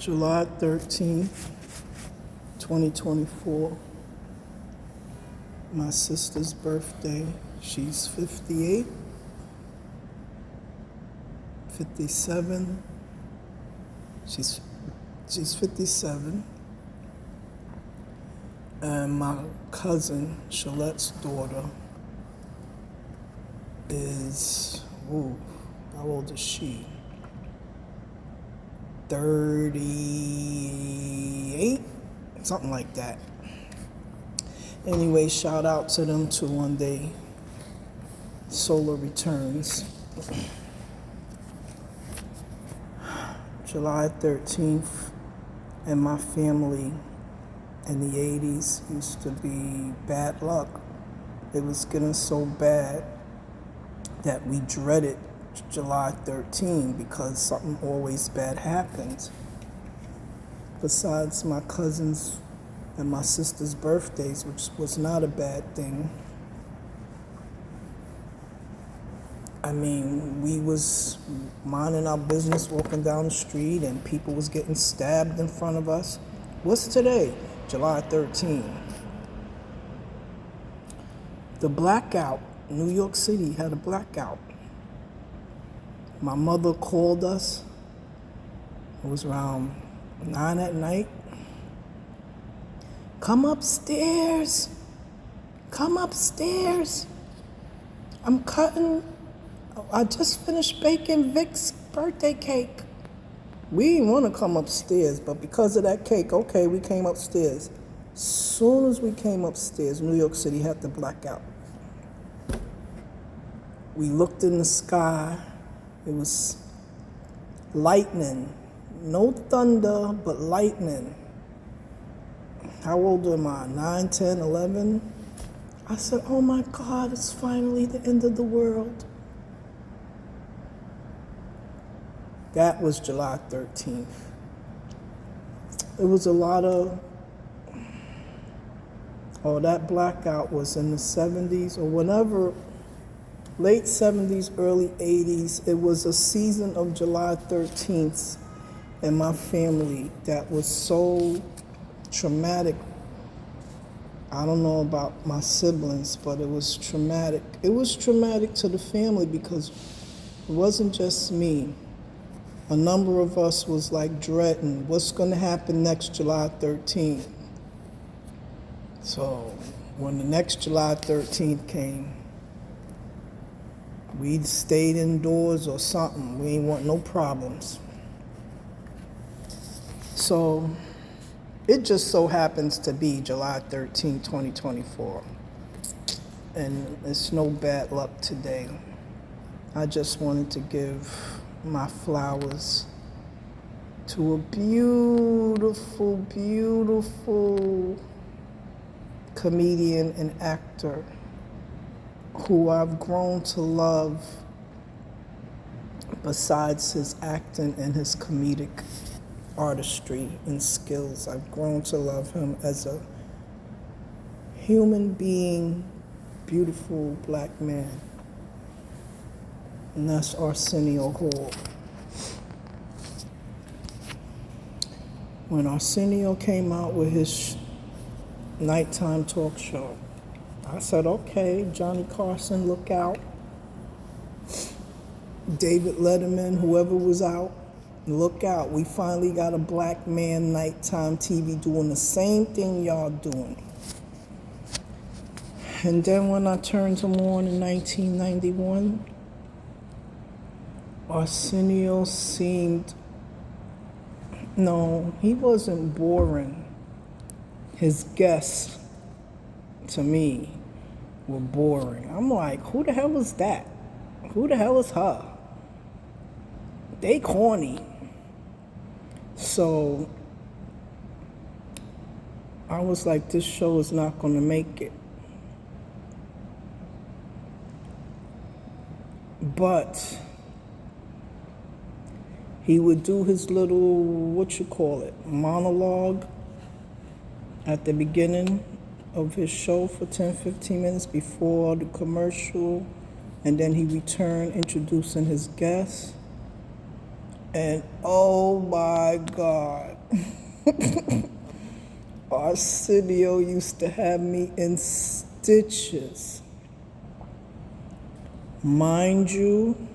July 13th, 2024, my sister's birthday. She's 58, 57. She's 57. And my cousin, Shalette's daughter, is, how old is she? 38, something like that. Anyway, shout out to them too one day. Solar returns. July 13th, and my family in the 80s used to be bad luck. It was getting so bad that we dreaded July 13 because something always bad happened. Besides my cousins and my sister's birthdays, which was not a bad thing. I mean, we was minding our business, walking down the street, and people was getting stabbed in front of us. What's today? July 13. The blackout. New York City had a blackout. My mother called us. It was around 9 at night. Come upstairs. Come upstairs. I just finished baking Vic's birthday cake. We didn't want to come upstairs, but because of that cake, okay, we came upstairs. Soon as we came upstairs, New York City had the blackout. We looked in the sky. It was lightning. No thunder, but lightning. How old am I? 9, 10, 11? I said, oh my God, it's finally the end of the world. That was July 13th. It was a lot of, that blackout was in the 70s or whenever, late 70s, early 80s. It was a season of July 13th in my family that was so traumatic. I don't know about my siblings, but it was traumatic. It was traumatic to the family because it wasn't just me. A number of us was like dreading what's going to happen next July 13th. So when the next July 13th came, we stayed indoors or something. We ain't want no problems. So it just so happens to be July 13, 2024. And it's no bad luck today. I just wanted to give my flowers to a beautiful, beautiful comedian and actor who I've grown to love besides his acting and his comedic artistry and skills. I've grown to love him as a human being, beautiful black man. And that's Arsenio Hall. When Arsenio came out with his nighttime talk show, I said, okay, Johnny Carson, look out. David Letterman, whoever was out, look out. We finally got a black man nighttime TV doing the same thing y'all doing. And then when I turned him on in 1991, Arsenio he wasn't boring. His guests, to me, were boring. I'm like, who the hell is that? Who the hell is her? They corny. So I was like, this show is not going to make it. But he would do his little, monologue at the beginning of his show for 10, 15 minutes before the commercial. And then he returned introducing his guests. And oh my God, Arsenio used to have me in stitches. Mind you,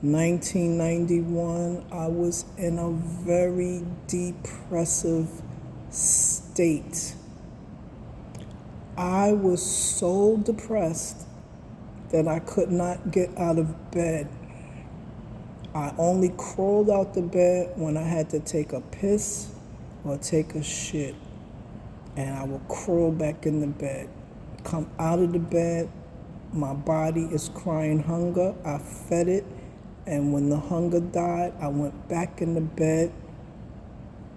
1991, I was in a very depressive state. I was so depressed that I could not get out of bed. I only crawled out the bed when I had to take a piss or take a shit. And I would crawl back in the bed. Come out of the bed, my body is crying hunger. I fed it. And when the hunger died, I went back in the bed.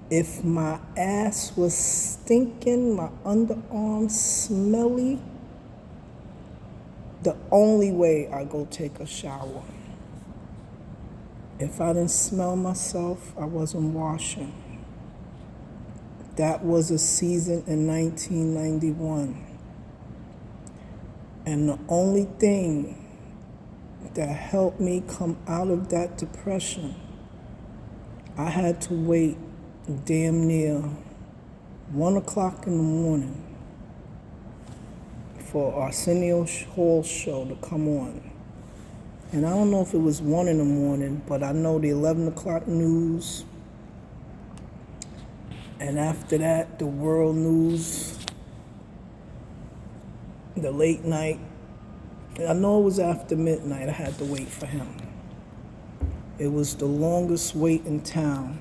If my ass was stinking, my underarms smelly, the only way I go take a shower. If I didn't smell myself, I wasn't washing. That was a season in 1991. And the only thing that helped me come out of that depression, I had to wait damn near 1 o'clock in the morning for Arsenio Hall's show to come on. And I don't know if it was 1 in the morning, but I know the 11 o'clock news. And after that, the world news, the late night. I know it was after midnight. I had to wait for him. It was the longest wait in town.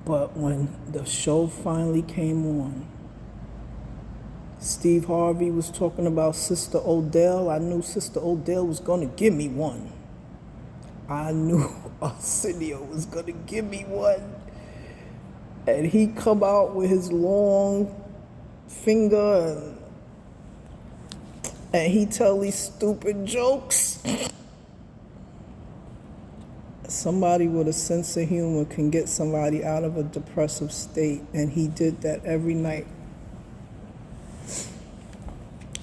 But when the show finally came on, Steve Harvey was talking about Sister Odell. I knew Sister Odell was going to give me one. I knew Arsenio was going to give me one. And he come out with his long finger and he tell these stupid jokes. Somebody with a sense of humor can get somebody out of a depressive state, and he did that every night.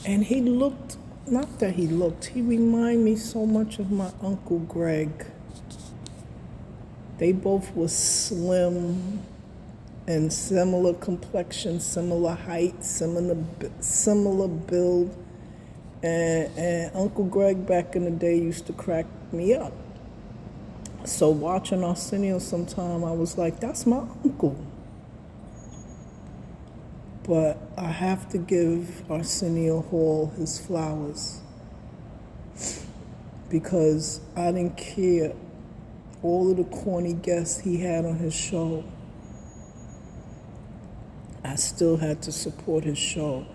And he looked, not that he looked, he reminded me so much of my Uncle Greg. They both were slim and similar complexion, similar height, similar build. And Uncle Greg back in the day used to crack me up. So watching Arsenio sometime, I was like, that's my uncle. But I have to give Arsenio Hall his flowers because I didn't care all of the corny guests he had on his show. I still had to support his show.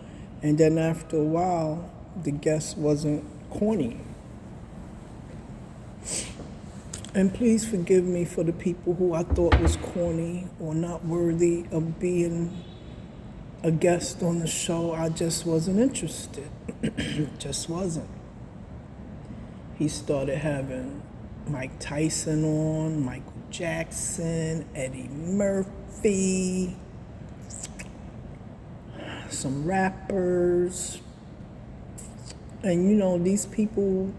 And then after a while, the guest wasn't corny. And please forgive me for the people who I thought was corny or not worthy of being a guest on the show. I just wasn't interested. Just wasn't. He started having Mike Tyson on, Michael Jackson, Eddie Murphy, some rappers. And you know, these people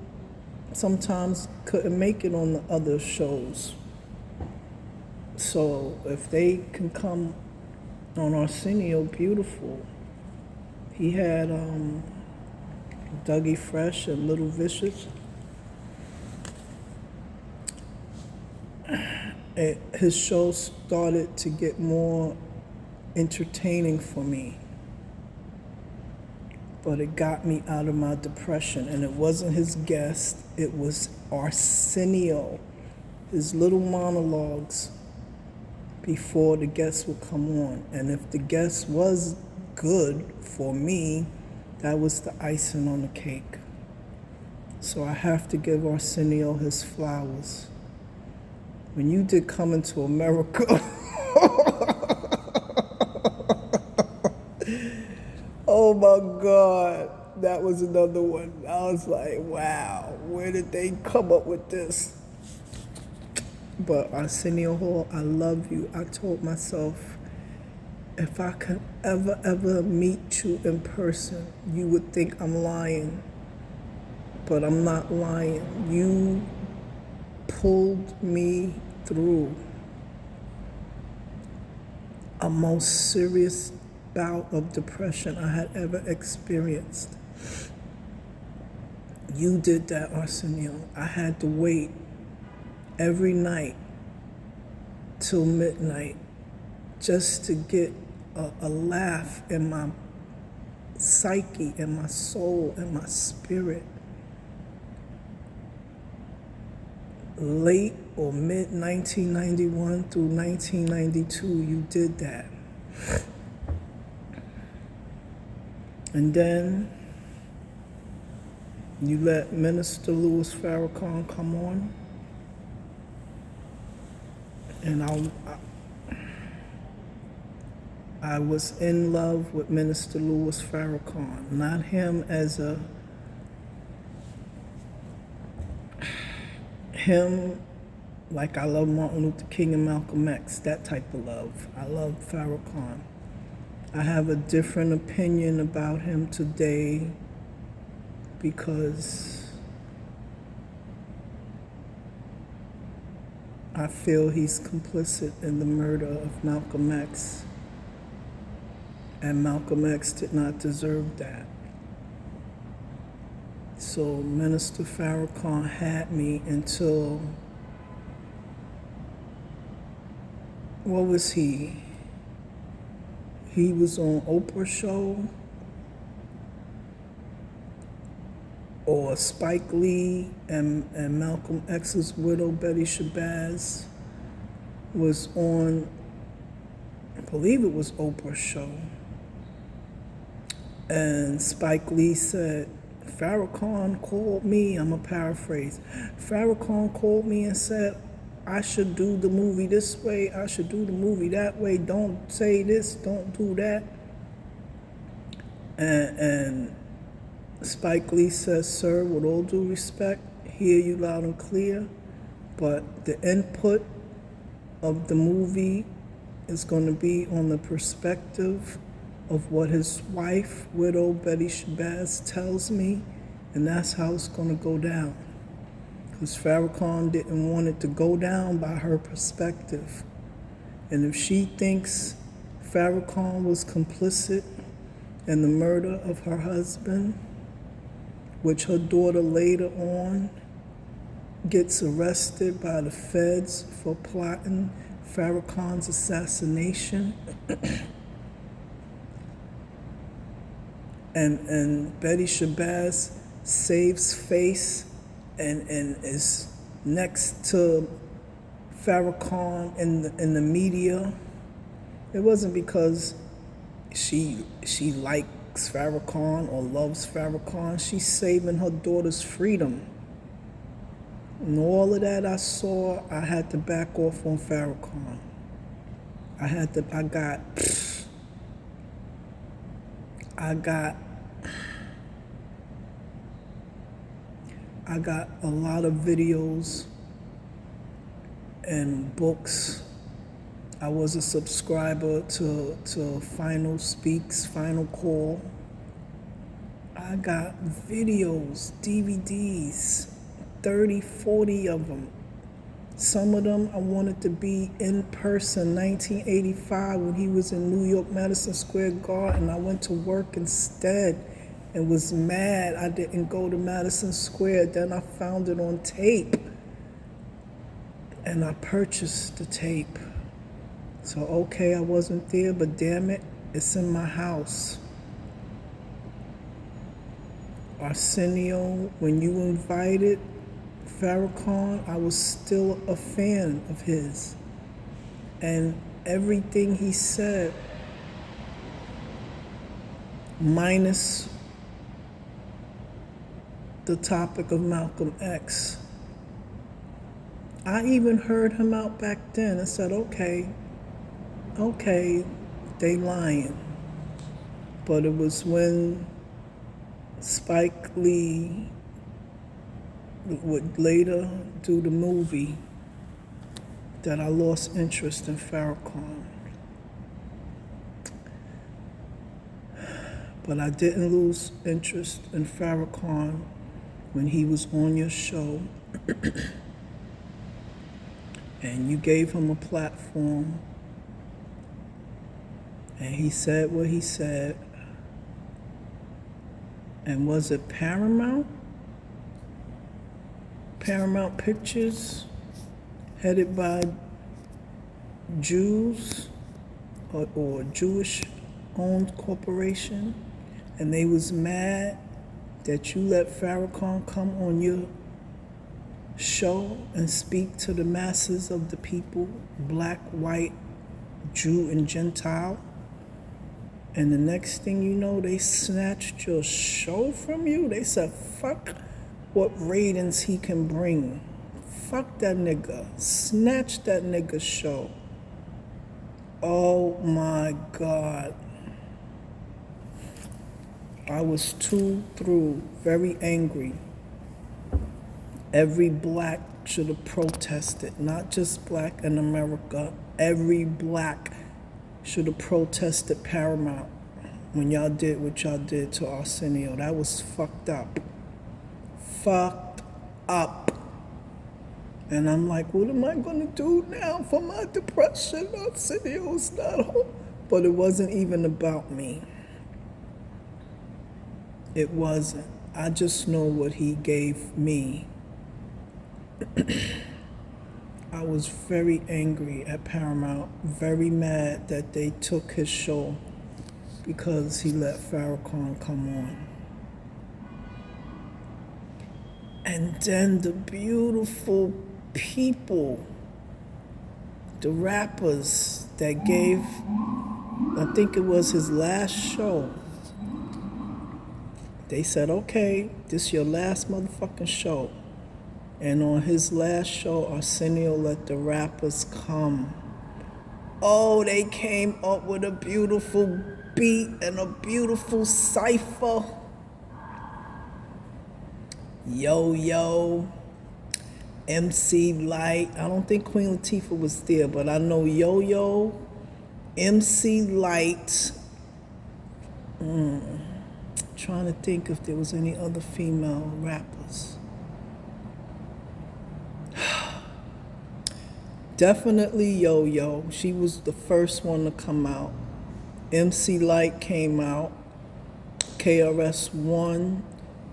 sometimes couldn't make it on the other shows. So if they can come on Arsenio, beautiful. He had Dougie Fresh and Little Vicious. His show started to get more entertaining for me. But it got me out of my depression. And it wasn't his guest, it was Arsenio. His little monologues before the guests would come on. And if the guest was good for me, that was the icing on the cake. So I have to give Arsenio his flowers. When you did Coming to America, oh my God, that was another one. I was like, wow, where did they come up with this? But Arsenio Hall, I love you. I told myself, if I could ever meet you in person, you would think I'm lying. But I'm not lying. You pulled me through a most serious bout of depression I had ever experienced. You did that, Arsenio. I had to wait every night till midnight just to get a laugh in my psyche, in my soul, in my spirit. Late or mid 1991 through 1992, you did that. And then you let Minister Louis Farrakhan come on, and I was in love with Minister Louis Farrakhan, not him as him like I love Martin Luther King and Malcolm X, that type of love. I love Farrakhan. I have a different opinion about him today because I feel he's complicit in the murder of Malcolm X, and Malcolm X did not deserve that. So Minister Farrakhan had me until, what was he? He was on Oprah show, or Spike Lee and Malcolm X's widow, Betty Shabazz, was on, I believe it was Oprah show. And Spike Lee said, Farrakhan called me, I'm going to paraphrase. Farrakhan called me and said, I should do the movie this way, I should do the movie that way, don't say this, don't do that. And Spike Lee says, sir, with all due respect, hear you loud and clear, but the input of the movie is going to be on the perspective of what his wife, widow Betty Shabazz, tells me, and that's how it's going to go down. Because Farrakhan didn't want it to go down by her perspective. And if she thinks Farrakhan was complicit in the murder of her husband, which her daughter later on gets arrested by the feds for plotting Farrakhan's assassination, and Betty Shabazz saves face and is next to Farrakhan in the media, it wasn't because she likes Farrakhan or loves Farrakhan. She's saving her daughter's freedom. And all of that I saw, I had to back off on Farrakhan. I got a lot of videos and books. I was a subscriber to Final Speaks, Final Call. I got videos, DVDs, 30, 40 of them. Some of them I wanted to be in person. 1985, when he was in New York, Madison Square Garden, I went to work instead and was mad I didn't go to Madison Square. Then I found it on tape, and I purchased the tape. So okay, I wasn't there, but damn it, it's in my house. Arsenio, when you invited Farrakhan, I was still a fan of his. And everything he said, minus the topic of Malcolm X, I even heard him out back then and said, okay, they lying. But it was when Spike Lee would later do the movie that I lost interest in Farrakhan. But I didn't lose interest in Farrakhan when he was on your show. And you gave him a platform, and he said what he said. And was it Paramount? Paramount Pictures, headed by Jews or Jewish-owned corporation, and they was mad that you let Farrakhan come on your show and speak to the masses of the people, black, white, Jew, and Gentile. And the next thing you know, they snatched your show from you. They said, fuck what ratings he can bring. Fuck that nigga. Snatch that nigga's show. Oh my God. I was through, very angry. Every black should have protested, not just black in America. Every black should have protested Paramount when y'all did what y'all did to Arsenio. That was fucked up. Fucked up. And I'm like, what am I gonna do now for my depression? Arsenio's not home. But it wasn't even about me. It wasn't. I just know what he gave me. I was very angry at Paramount, very mad that they took his show because he let Farrakhan come on. And then the beautiful people, the rappers that gave, I think it was his last show, they said, okay, this is your last motherfucking show. And on his last show, Arsenio let the rappers come. Oh, they came up with a beautiful beat and a beautiful cipher. Yo, MC Light. I don't think Queen Latifah was there, but I know Yo, MC Light. Trying to think if there was any other female rappers. Definitely Yo. She was the first one to come out. MC Light came out. KRS-One,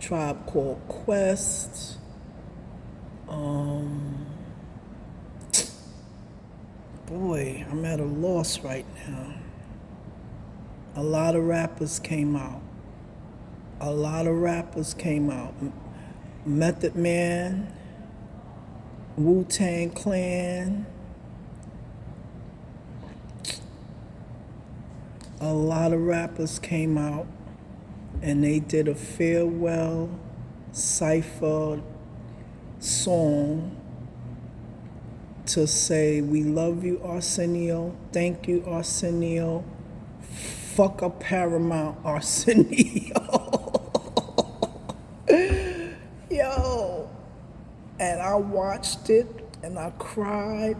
Tribe Called Quest. Boy, I'm at a loss right now. A lot of rappers came out. Method Man, Wu-Tang Clan. A lot of rappers came out and they did a farewell cipher song to say, we love you, Arsenio. Thank you, Arsenio. Fuck a Paramount, Arsenio. Yo. And I watched it and I cried,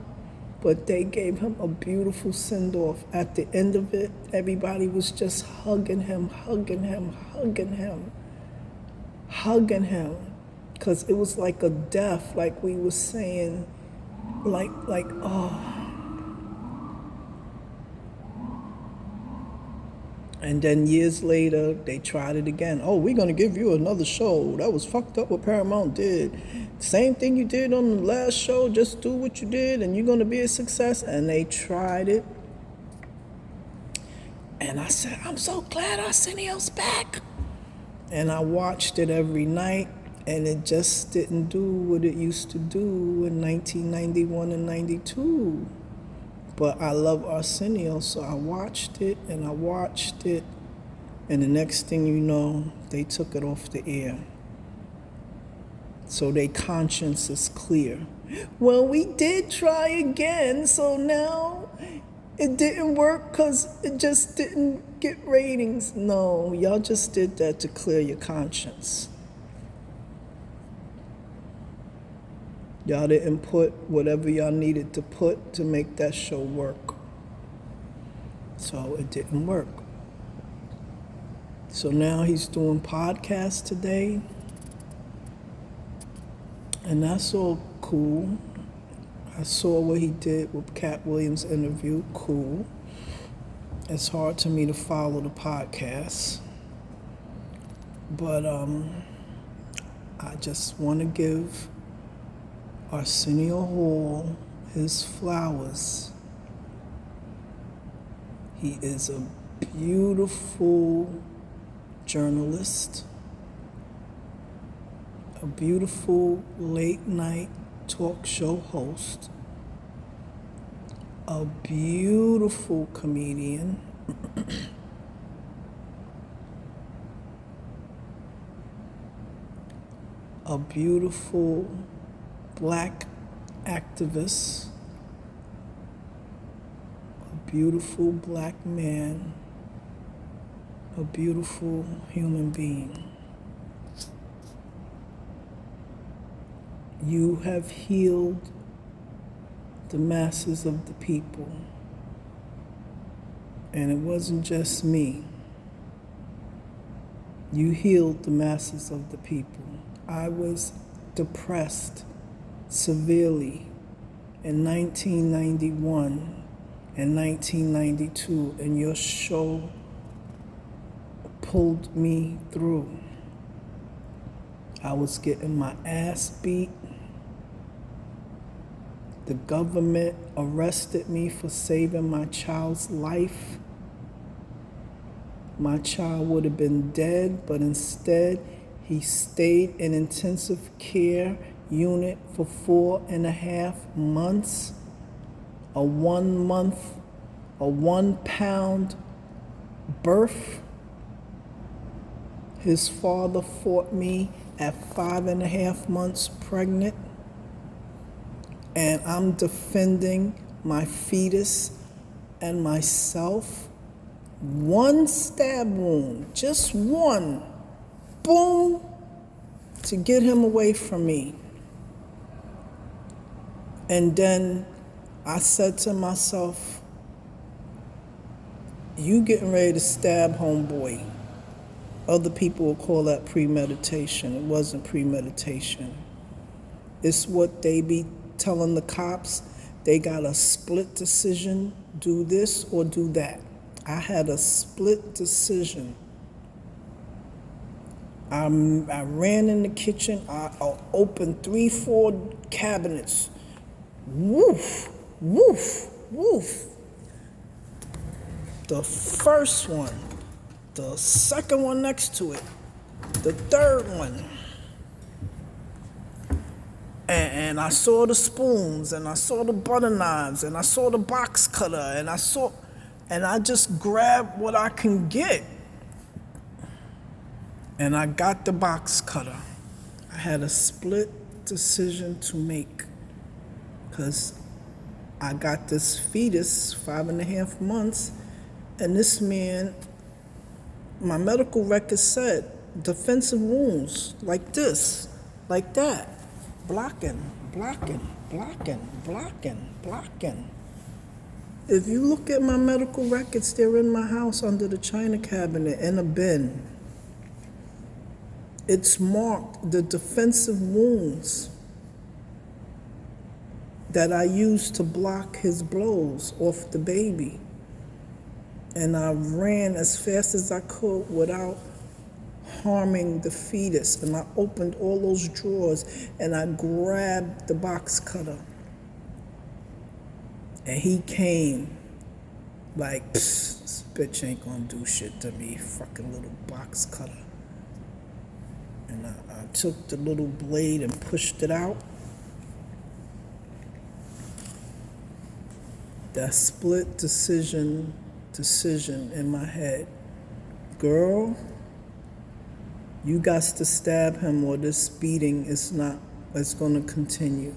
but they gave him a beautiful send-off. At the end of it, everybody was just hugging him. Because it was like a death, like we were saying, like, oh. And then years later, they tried it again. Oh, we're going to give you another show. That was fucked up what Paramount did. Same thing you did on the last show, just do what you did and you're going to be a success. And they tried it. And I said, I'm so glad Arsenio's back. And I watched it every night, and it just didn't do what it used to do in 1991 and 92. But I love Arsenio, so I watched it, and the next thing you know, they took it off the air. So their conscience is clear. Well, we did try again, so now it didn't work because it just didn't get ratings. No, y'all just did that to clear your conscience. Y'all didn't put whatever y'all needed to put to make that show work. So it didn't work. So now he's doing podcasts today. And that's all cool. I saw what he did with Cat Williams' interview. Cool. It's hard to me to follow the podcast. But I just want to give Arsenio Hall his flowers. He is a beautiful journalist, a beautiful late night talk show host, a beautiful comedian, a beautiful black activist, a beautiful black man, a beautiful human being. You have healed the masses of the people. And it wasn't just me. You healed the masses of the people. I was depressed severely in 1991 and 1992, and your show pulled me through. I was getting my ass beat. The government arrested me for saving my child's life. My child would have been dead, but instead he stayed in intensive care unit for 4.5 months. A 1 pound birth. His father fought me at 5.5 months pregnant. And I'm defending my fetus and myself. 1 stab wound, just one, boom, to get him away from me. And then I said to myself, you getting ready to stab homeboy. Other people will call that premeditation. It wasn't premeditation. It's what they be telling the cops. They got a split decision, do this or do that. I had a split decision. I ran in the kitchen. I opened 3-4 cabinets. Woof, woof, woof. The first one, the second one next to it, the third one. And I saw the spoons, and I saw the butter knives, and I saw the box cutter, and I just grabbed what I can get. And I got the box cutter. I had a split decision to make, because I got this fetus, 5.5 months, and this man, my medical record said, defensive wounds, like this, like that. Blocking. If you look at my medical records, they're in my house under the china cabinet in a bin. It's marked the defensive wounds that I used to block his blows off the baby. And I ran as fast as I could without harming the fetus, and I opened all those drawers and I grabbed the box cutter, and he came like, this bitch ain't gonna do shit to me, fucking little box cutter. And I took the little blade and pushed it out. That split decision in my head. Girl, you got to stab him, or this beating it's going to continue.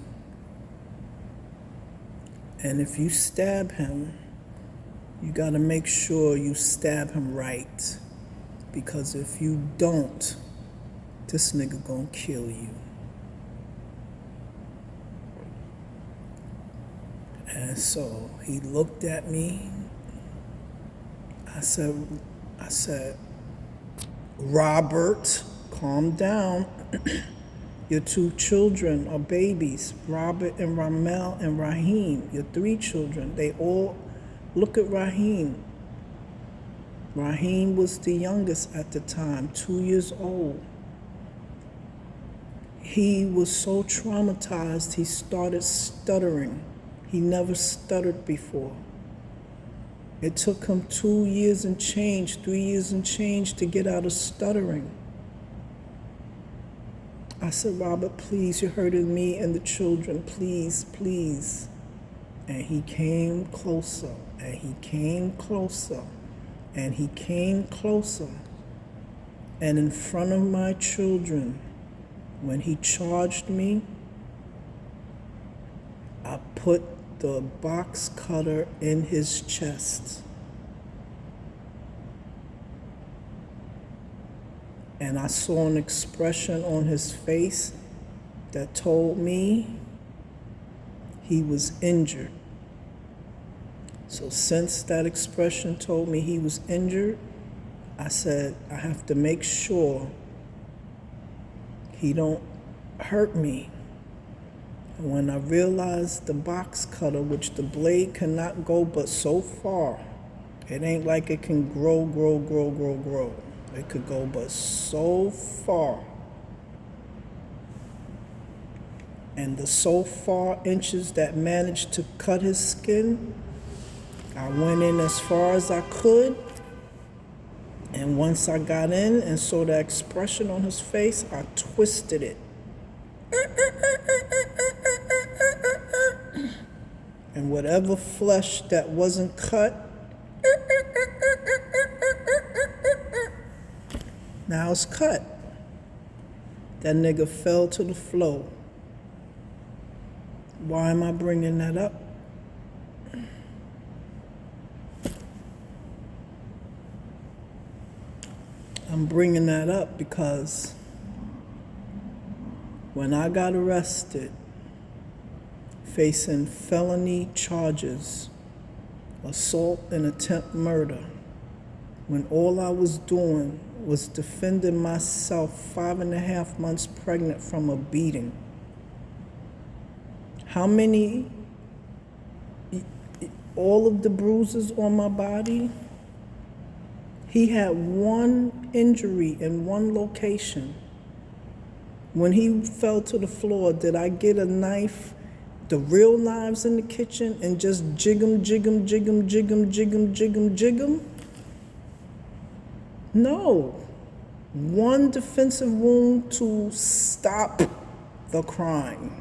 And if you stab him, you got to make sure you stab him right. Because if you don't, this nigga gonna kill you. And so he looked at me. I said, Robert, calm down. Your 2 children are babies, Robert and Ramel and Raheem. Your 3 children, they all look at Raheem. Raheem was the youngest at the time, 2 years old. He was so traumatized, he started stuttering. He never stuttered before. It took him 2 years and change, 3 years and change to get out of stuttering. I said, Robert, please, you're hurting me and the children, please, please. And he came closer, and he came closer, and he came closer. And in front of my children, when he charged me, I put the box cutter in his chest. And I saw an expression on his face that told me he was injured. So since that expression told me he was injured, I said, I have to make sure he don't hurt me. And when I realized the box cutter, which the blade cannot go but so far, it ain't like it can grow. It could go but so far. And the so far inches that managed to cut his skin, I went in as far as I could. And once I got in and saw the expression on his face, I twisted it. And whatever flesh that wasn't cut, now it's cut. That nigga fell to the floor. Why am I bringing that up? I'm bringing that up because when I got arrested, facing felony charges, assault and attempt murder, when all I was doing was defending myself 5.5 months pregnant from a beating. How many, all of the bruises on my body, he had one injury in one location. When he fell to the floor, did I get a knife, the real knives in the kitchen, and just jig 'em? No. One defensive wound to stop the crime.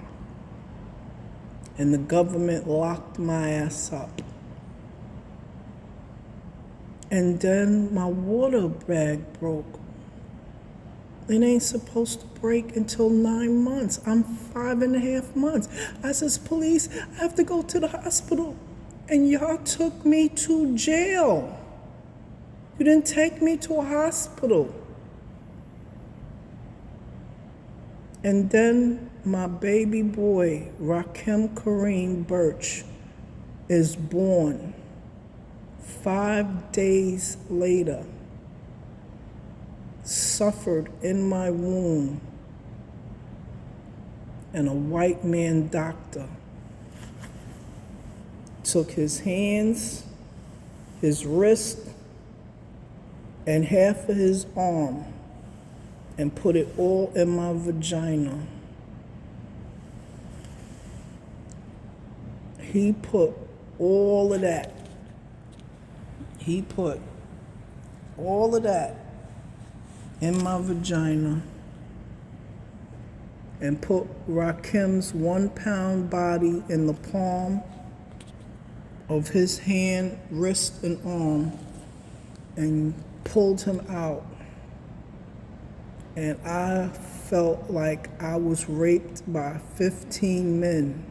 And the government locked my ass up. And then my water bag broke. It ain't supposed to break until 9 months. I'm 5.5 months. I says, police, I have to go to the hospital. And y'all took me to jail. You didn't take me to a hospital. And then my baby boy, Rakim Kareem Birch, is born 5 days later. Suffered in my womb, and a white man doctor took his hands, his wrist, and half of his arm and put it all in my vagina. He put all of that. He put all of that in my vagina and put Rakim's 1 pound body in the palm of his hand, wrist, and arm and pulled him out. And I felt like I was raped by 15 men.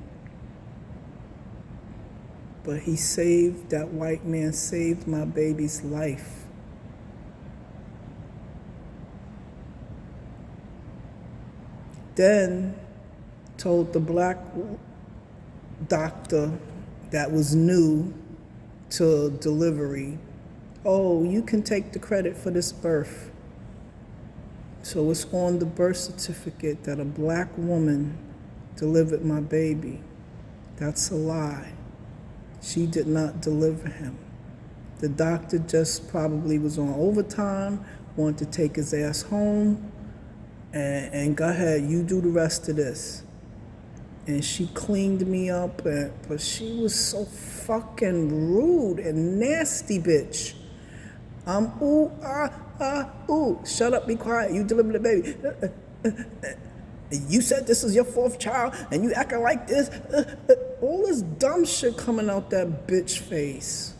But he saved, that white man saved my baby's life. Then told the black doctor that was new to delivery, oh, you can take the credit for this birth. So it's on the birth certificate that a black woman delivered my baby. That's a lie. She did not deliver him. The doctor just probably was on overtime, wanted to take his ass home, and go ahead, you do the rest of this. And she cleaned me up, but she was so fucking rude and nasty, bitch. Ooh, shut up, be quiet, you delivered the baby. You said this is your fourth child, and you acting like this. All this dumb shit coming out that bitch face.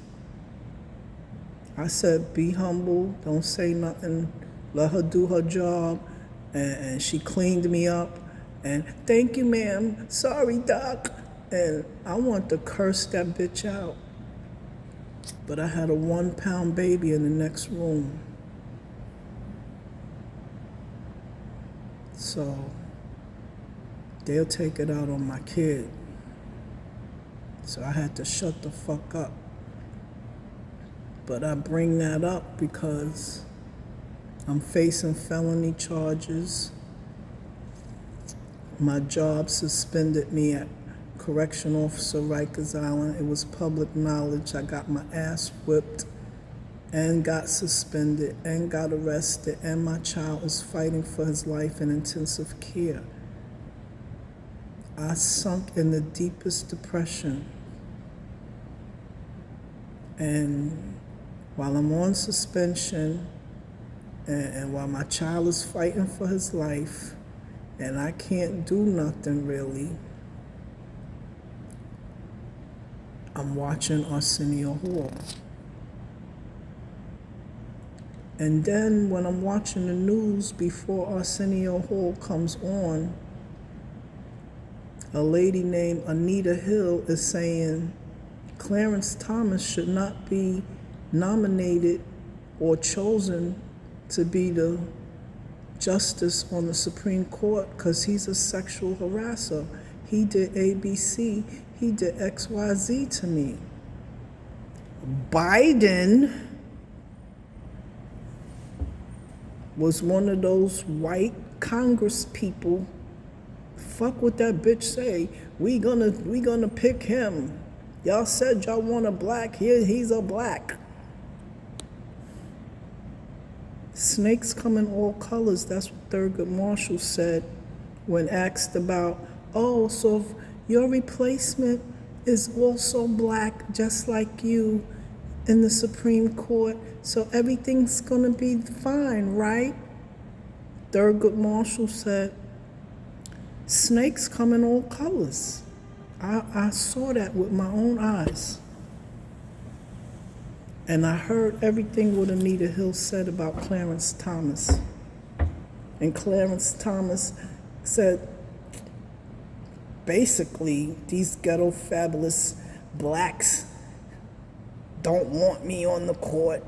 I said, be humble, don't say nothing, let her do her job. And she cleaned me up. And thank you, ma'am, sorry, doc. And I want to curse that bitch out. But I had a 1-pound baby in the next room. So they'll take it out on my kid. So I had to shut the fuck up. But I bring that up because I'm facing felony charges. My job suspended me at Correction Officer Rikers Island. It was public knowledge. I got my ass whipped and got suspended and got arrested, and my child is fighting for his life in intensive care. I sunk in the deepest depression. And while I'm on suspension, and while my child is fighting for his life, and I can't do nothing really, I'm watching Arsenio Hall. And then when I'm watching the news before Arsenio Hall comes on, a lady named Anita Hill is saying Clarence Thomas should not be nominated or chosen to be the justice on the Supreme Court because he's a sexual harasser. He did ABC, he did XYZ to me. Biden was one of those white Congress people. Fuck what that bitch say. We gonna pick him. Y'all said y'all want a black, here he's a black. Snakes come in all colors. That's what Thurgood Marshall said when asked about, oh, so if your replacement is also black, just like you in the Supreme Court, so everything's gonna be fine, right? Thurgood Marshall said, snakes come in all colors. I saw that with my own eyes. And I heard everything what Anita Hill said about Clarence Thomas. And Clarence Thomas said, basically, these ghetto fabulous blacks don't want me on the court.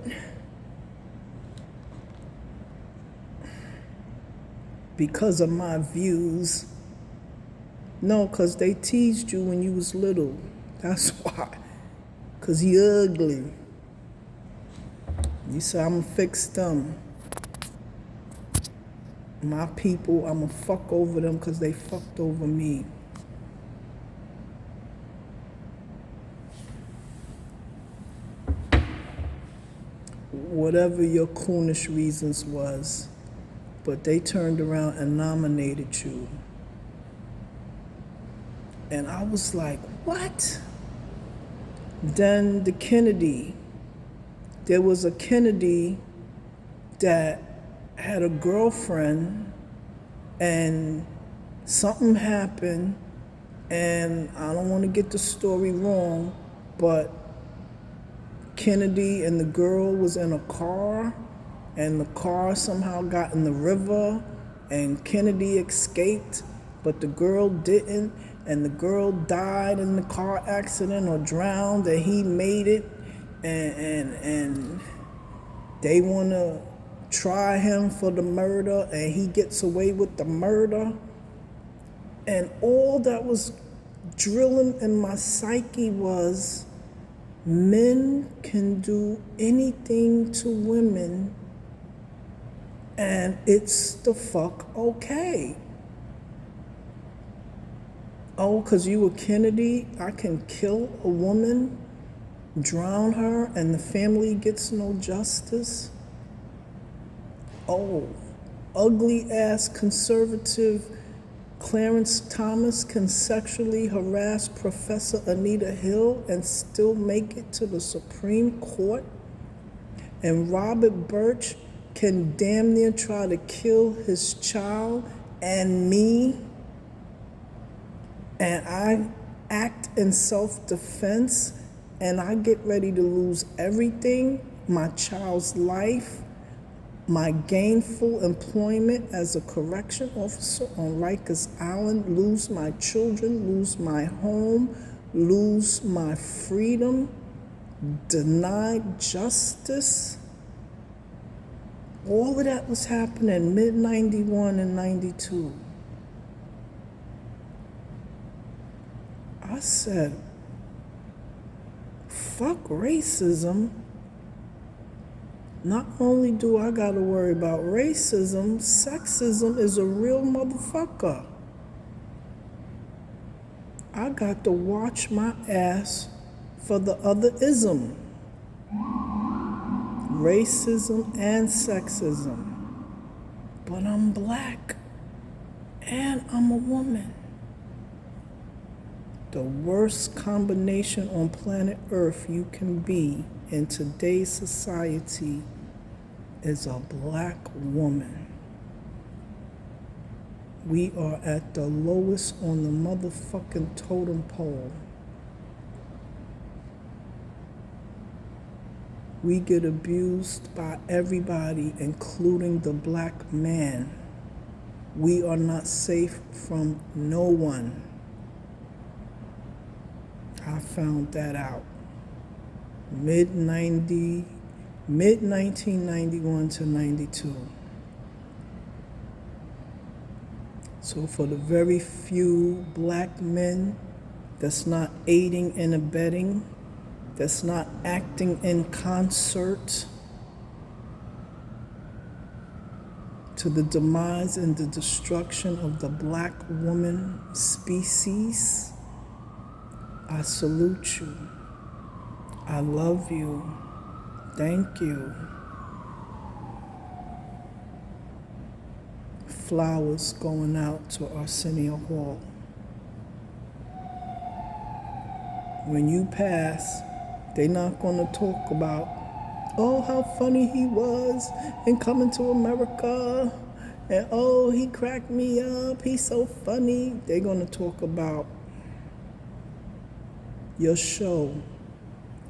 Because of my views. No, because they teased you when you was little. That's why. Because you ugly. You said, I'm gonna fix them. My people, I'm gonna fuck over them because they fucked over me. Whatever your coonish reasons was, but they turned around and nominated you. And I was like, what? Then the Kennedy. There was a Kennedy that had a girlfriend and something happened, and I don't want to get the story wrong, but Kennedy and the girl was in a car, and the car somehow got in the river, and Kennedy escaped, but the girl didn't, and the girl died in the car accident or drowned, and he made it. And they want to try him for the murder, and he gets away with the murder. And all that was drilling in my psyche was, men can do anything to women, And it's the fuck okay. Oh, because you were Kennedy, I can kill a woman, drown her, and the family gets no justice? Oh, ugly ass conservative Clarence Thomas can sexually harass Professor Anita Hill and still make it to the Supreme Court? And Robert Birch can damn near try to kill his child and me? And I act in self-defense and I get ready to lose everything, my child's life, my gainful employment as a correction officer on Rikers Island, lose my children, lose my home, lose my freedom, denied justice. All of that was happening mid-91 and 92. I said, fuck racism. Not only do I gotta worry about racism, sexism is a real motherfucker. I got to watch my ass for the other ism. Racism and sexism. But I'm black and I'm a woman. The worst combination on planet Earth you can be in today's society is a black woman. We are at the lowest on the motherfucking totem pole. We get abused by everybody, including the black man. We are not safe from no one. I found that out mid-1991 to 92. So for the very few black men that's not aiding and abetting, that's not acting in concert to the demise and the destruction of the black woman species, I salute you. I love you. Thank you. Flowers going out to Arsenio Hall. When you pass, they're not going to talk about, oh, how funny he was in Coming to America, and oh, he cracked me up, he's so funny. They're going to talk about your show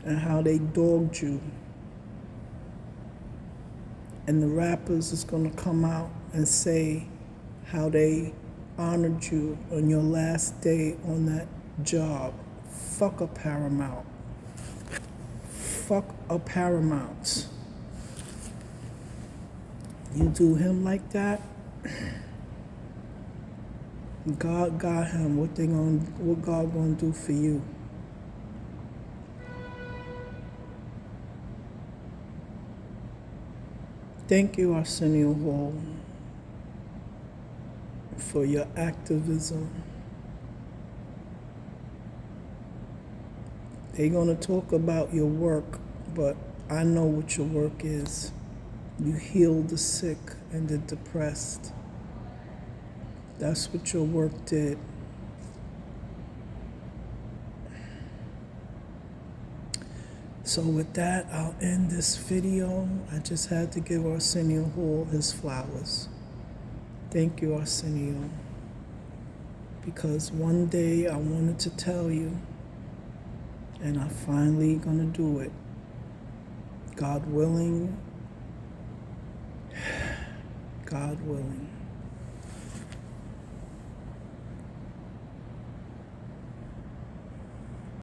and how they dogged you. And the rappers is going to come out and say how they honored you on your last day on that job. Fuck a Paramount. Fuck a Paramount. You do him like that, God got him. What God gonna do for you? Thank you, Arsenio Hall, for your activism. They're going to talk about your work, but I know what your work is. You heal the sick and the depressed. That's what your work did. So with that, I'll end this video. I just had to give Arsenio Hall his flowers. Thank you, Arsenio. Because one day I wanted to tell you, and I'm finally gonna do it. God willing, God willing.